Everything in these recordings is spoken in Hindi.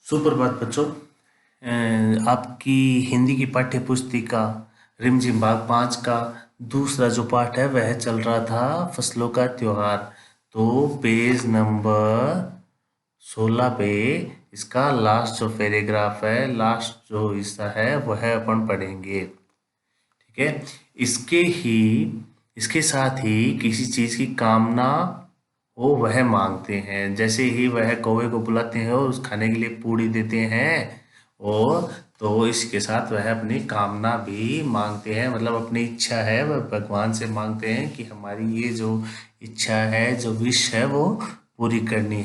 सुप्रभात बच्चों। आपकी हिंदी की पाठ्य पुस्तिका रिमझिम भाग 5 का दूसरा जो पाठ है वह चल रहा था फसलों का त्योहार। तो पेज नंबर 16 पे इसका लास्ट जो पैराग्राफ है, लास्ट जो हिस्सा है वह अपन पढ़ेंगे। ठीक है। इसके ही इसके साथ ही किसी चीज की कामना हो वह मांगते हैं। जैसे ही वह कौवे को बुलाते हैं और उस खाने के लिए पूड़ी देते हैं, और तो इसके साथ वह अपनी कामना भी मांगते हैं, मतलब अपनी इच्छा है वह भगवान से मांगते हैं कि हमारी ये जो इच्छा है, जो विश है, वो पूरी करनी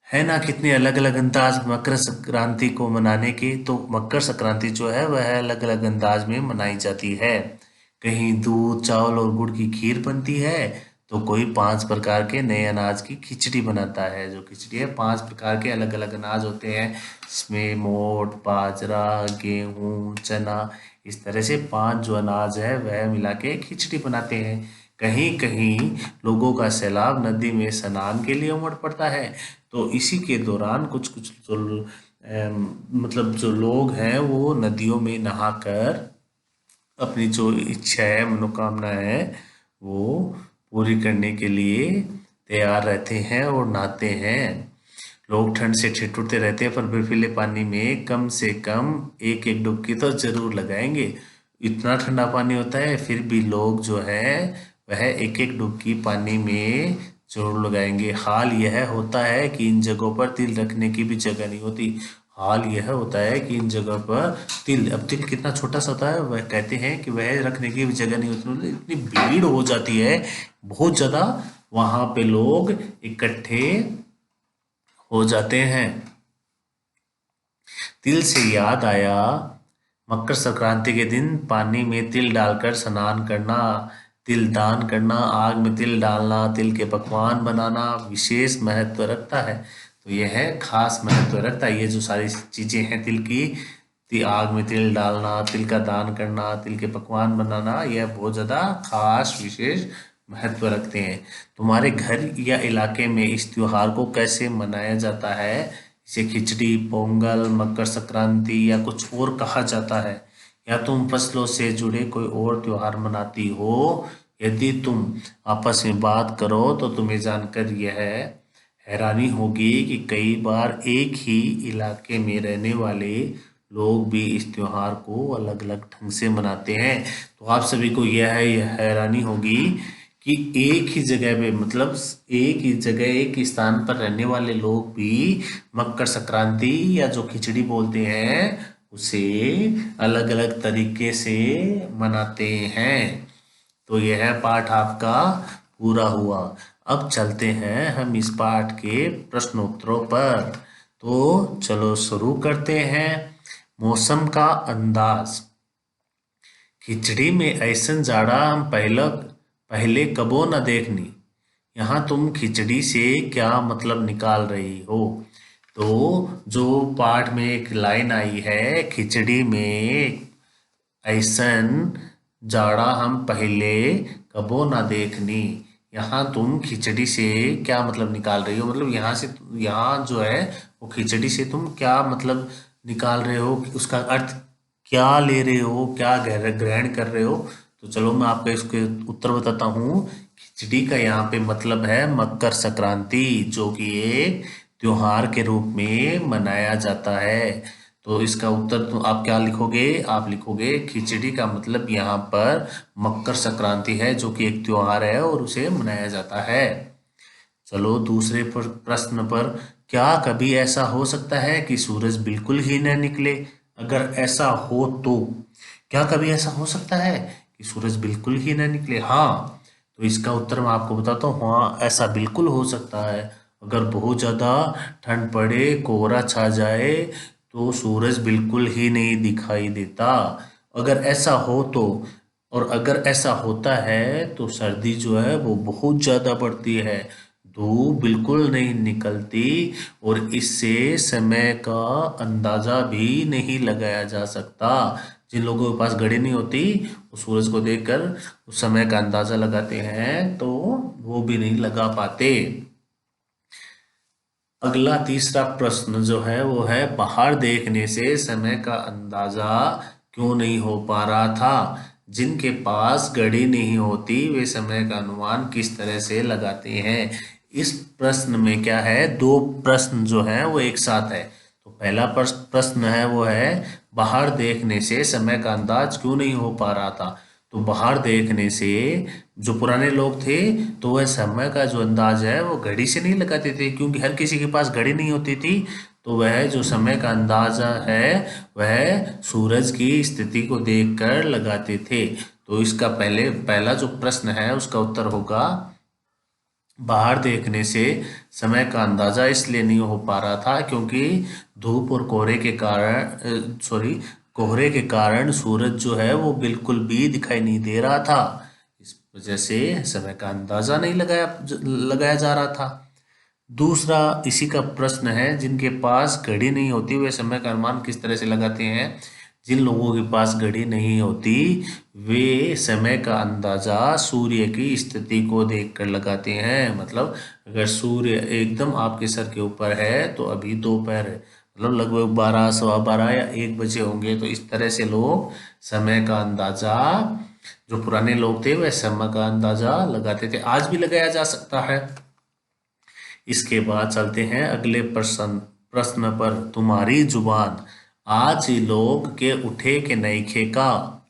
है ना। कितने अलग अलग अंदाज मकर संक्रांति को मनाने के। तो मकर संक्रांति जो है वह अलग अलग अंदाज में मनाई जाती है। कहीं दूध चावल और गुड़ की खीर बनती है, तो कोई 5 प्रकार के नए अनाज की खिचड़ी बनाता है। जो खिचड़ी है 5 प्रकार के अलग अलग अनाज होते हैं, इसमें मोट, बाजरा, गेहूं, चना, इस तरह से 5 जो अनाज है वह मिला के खिचड़ी बनाते हैं। कहीं कहीं लोगों का सैलाब नदी में स्नान के लिए उमड़ पड़ता है। तो इसी के दौरान कुछ कुछ जो मतलब जो लोग हैं वो नदियों में नहाकर अपनी जो इच्छा है, मनोकामना है, वो पूरी करने के लिए तैयार रहते हैं और नहाते हैं। लोग ठंड से ठिठुरते रहते हैं, पर बर्फीले पानी में कम से कम एक एक डुबकी तो जरूर लगाएंगे। इतना ठंडा पानी होता है, फिर भी लोग जो है वह एक एक डुबकी पानी में जरूर लगाएंगे। हाल यह होता है कि इन जगहों पर तिल रखने की भी जगह नहीं होती। हाल यह होता है कि इन जगह पर तिल कितना छोटा सा होता है, वह कहते हैं कि वह रखने की भी जगह नहीं होती। मतलब इतनी भीड़ हो जाती है बहुत ज्यादा, वहां पे लोग इकट्ठे हो जाते हैं। तिल से याद आया, मकर संक्रांति के दिन पानी में तिल डालकर स्नान करना, तिल दान करना, आग में तिल डालना, तिल के पकवान बनाना विशेष महत्व रखता है। तो यह है खास महत्व रखता है। ये जो सारी चीजें हैं तिल की, आग में तिल डालना, तिल का दान करना, तिल के पकवान बनाना, यह बहुत ज्यादा खास विशेष महत्व रखते हैं। तुम्हारे घर या इलाके में इस त्योहार को कैसे मनाया जाता है? इसे खिचड़ी, पोंगल, मकर संक्रांति या कुछ और कहा जाता है, या तुम फसलों से जुड़े कोई और त्योहार मनाती हो? यदि तुम आपस में बात करो तो तुम्हें जानकर यह हैरानी होगी कि कई बार एक ही इलाके में रहने वाले लोग भी इस त्योहार को अलग अलग ढंग से मनाते हैं। तो आप सभी को यह हैरानी होगी कि एक ही जगह पे, मतलब एक ही जगह एक ही स्थान पर रहने वाले लोग भी मकर संक्रांति या जो खिचड़ी बोलते हैं उसे अलग अलग तरीके से मनाते हैं। तो यह पाठ आपका पूरा हुआ। अब चलते हैं हम इस पाठ के प्रश्नोत्तरों पर। तो चलो शुरू करते हैं। मौसम का अंदाज। खिचड़ी में ऐसन जाड़ा हम पहले कबो न देखनी। यहाँ तुम खिचड़ी से क्या मतलब निकाल रही हो? तो जो पाठ में एक लाइन आई है, खिचड़ी में ऐसन जाड़ा हम पहले कबो ना देखनी, यहाँ तुम खिचड़ी से क्या मतलब निकाल रही हो? मतलब यहाँ से, यहाँ जो है वो खिचड़ी से तुम क्या मतलब निकाल रहे हो, उसका अर्थ क्या ले रहे हो, क्या ग्रहण कर रहे हो? तो चलो मैं आपको इसके उत्तर बताता हूँ। खिचड़ी का यहाँ पे मतलब है मकर संक्रांति, जो कि एक त्योहार के रूप में मनाया जाता है। तो इसका उत्तर तो आप क्या लिखोगे? आप लिखोगे खिचड़ी का मतलब यहाँ पर मकर संक्रांति है, जो कि एक त्योहार है और उसे मनाया जाता है। चलो दूसरे प्रश्न पर। क्या कभी ऐसा हो सकता है कि सूरज बिल्कुल ही न निकले? अगर ऐसा हो तो क्या कभी ऐसा हो सकता है कि सूरज बिल्कुल ही न निकले? हाँ। तो इसका उत्तर मैं आपको बताता हूँ। हाँ, ऐसा बिल्कुल हो सकता है। अगर बहुत ज़्यादा ठंड पड़े, कोहरा छा जाए, तो सूरज बिल्कुल ही नहीं दिखाई देता। अगर ऐसा हो तो, और अगर ऐसा होता है तो सर्दी जो है वो बहुत ज़्यादा बढ़ती है, धूप बिल्कुल नहीं निकलती, और इससे समय का अंदाजा भी नहीं लगाया जा सकता। जिन लोगों के पास घड़ी नहीं होती, वो सूरज को देखकर उस समय का अंदाजा लगाते हैं, तो वो भी नहीं लगा पाते। अगला तीसरा प्रश्न जो है वो है, बाहर देखने से समय का अंदाजा क्यों नहीं हो पा रहा था? जिनके पास घड़ी नहीं होती वे समय का अनुमान किस तरह से लगाते हैं? इस प्रश्न में क्या है, दो प्रश्न जो है वो एक साथ है। तो पहला प्रश्न है वो है, बाहर देखने से समय का अंदाज क्यों नहीं हो पा रहा था? तो बाहर देखने से जो पुराने लोग थे तो वह समय का जो अंदाज है वो घड़ी से नहीं लगाते थे, क्योंकि हर किसी के पास घड़ी नहीं होती थी। तो वह जो समय का अंदाजा है वह सूरज की स्थिति को देखकर लगाते थे। तो इसका पहला जो प्रश्न है उसका उत्तर होगा, बाहर देखने से समय का अंदाजा इसलिए नहीं हो पा रहा था क्योंकि धूप और कोहरे के कारण सूरज जो है वो बिल्कुल भी दिखाई नहीं दे रहा था। इस वजह से समय का अंदाजा नहीं लगाया जा रहा था। दूसरा इसी का प्रश्न है, जिनके पास घड़ी नहीं होती वे समय का अनुमान किस तरह से लगाते हैं? जिन लोगों के पास घड़ी नहीं होती वे समय का अंदाजा सूर्य की स्थिति को देखकर लगाते हैं। मतलब अगर सूर्य एकदम आपके सर के ऊपर है तो अभी दोपहर है, मतलब लगभग 12, सवा 12 या 1 बजे होंगे। तो इस तरह से लोग समय का अंदाजा, जो पुराने लोग थे वह समय का अंदाजा लगाते थे। आज भी लगाया जा सकता है। इसके बाद चलते हैं अगले प्रश्न पर। तुम्हारी जुबान, आज ही लोग के उठे के नईखे का,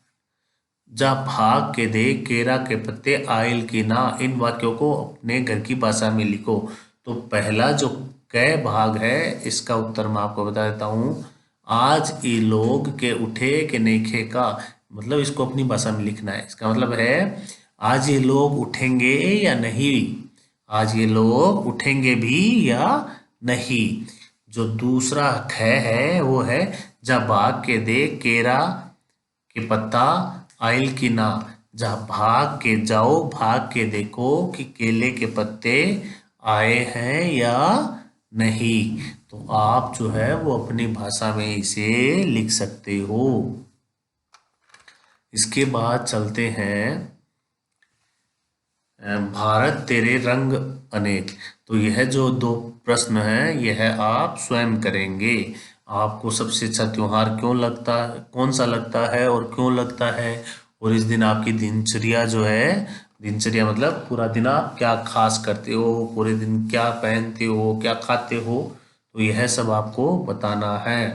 जा भाग के देख केरा के पत्ते आयल की ना। इन वाक्यों को अपने घर की भाषा में लिखो। तो पहला जो कै भाग है इसका उत्तर मैं आपको बता देता हूँ। आज ई लोग के उठे के नईखे का, मतलब इसको अपनी भाषा में लिखना है। इसका मतलब है, आज ये लोग उठेंगे या नहीं, आज ये लोग उठेंगे भी या नहीं। जो दूसरा ख है वो है, जा भाग के देख केरा के पत्ता आइल की ना। जहाँ भाग के जाओ, भाग के देखो कि केले के पत्ते आए हैं या नहीं। तो आप जो है वो अपनी भाषा में इसे लिख सकते हो। इसके बाद चलते हैं, भारत तेरे रंग अनेक। तो यह जो दो प्रश्न हैं यह आप स्वयं करेंगे। आपको सबसे अच्छा त्योहार क्यों लगता है, कौन सा लगता है और क्यों लगता है? और इस दिन आपकी दिनचर्या जो है, दिनचर्या मतलब पूरा दिन आप क्या खास करते हो, पूरे दिन क्या पहनते हो, क्या खाते हो, तो यह सब आपको बताना है।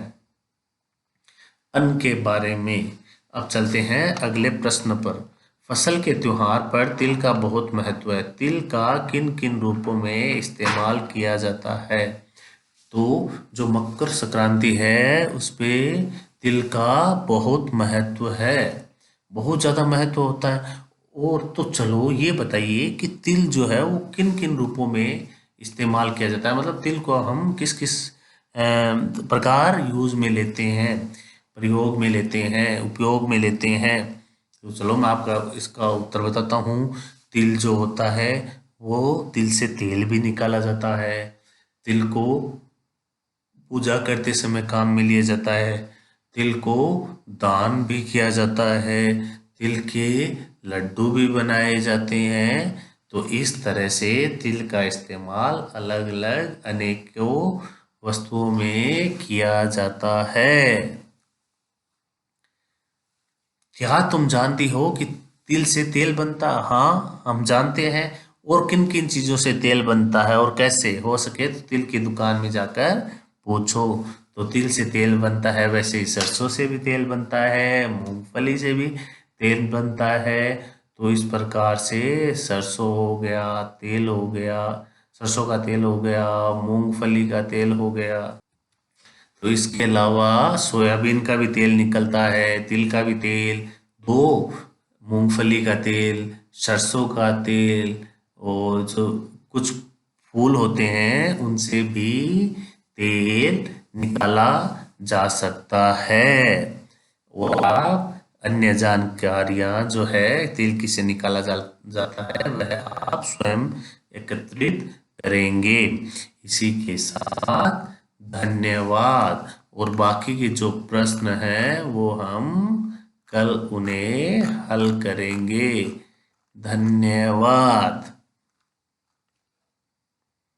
अन्न के बारे में अब चलते हैं अगले प्रश्न पर। फसल के त्योहार पर तिल का बहुत महत्व है। तिल का किन किन रूपों में इस्तेमाल किया जाता है? तो जो मकर संक्रांति है उस पे तिल का बहुत महत्व है, बहुत ज़्यादा महत्व होता है। और तो चलो ये बताइए कि तिल जो है वो किन किन रूपों में इस्तेमाल किया जाता है, मतलब तिल को हम किस किस प्रकार यूज में लेते हैं, प्रयोग में लेते हैं, उपयोग में लेते हैं। तो चलो मैं आपका इसका उत्तर बताता हूँ। तिल जो होता है वो तिल से तेल भी निकाला जाता है। तिल को पूजा करते समय काम में लिया जाता है। तिल को दान भी किया जाता है। तिल के लड्डू भी बनाए जाते हैं। तो इस तरह से तिल का इस्तेमाल अलग अलग अनेकों वस्तुओं में किया जाता है। क्या तुम जानती हो कि तिल से तेल बनता? हाँ, हम जानते हैं। और किन किन चीज़ों से तेल बनता है और कैसे? हो सके तो तिल की दुकान में जाकर पूछो। तो तिल से तेल बनता है, वैसे ही सरसों से भी तेल बनता है, मूंगफली से भी तेल बनता है। तो इस प्रकार से सरसों हो गया, तेल हो गया, सरसों का तेल हो गया, मूंगफली का तेल हो गया। तो इसके अलावा सोयाबीन का भी तेल निकलता है, तिल का भी तेल, दो मूंगफली का तेल, सरसों का तेल, और जो कुछ फूल होते हैं उनसे भी तेल निकाला जा सकता है। और आप अन्य जानकारियां जो है तिल किसे निकाला जाता है वह आप स्वयं एकत्रित करेंगे। इसी के साथ धन्यवाद। और बाकी के जो प्रश्न हैं वो हम कल उन्हें हल करेंगे। धन्यवाद।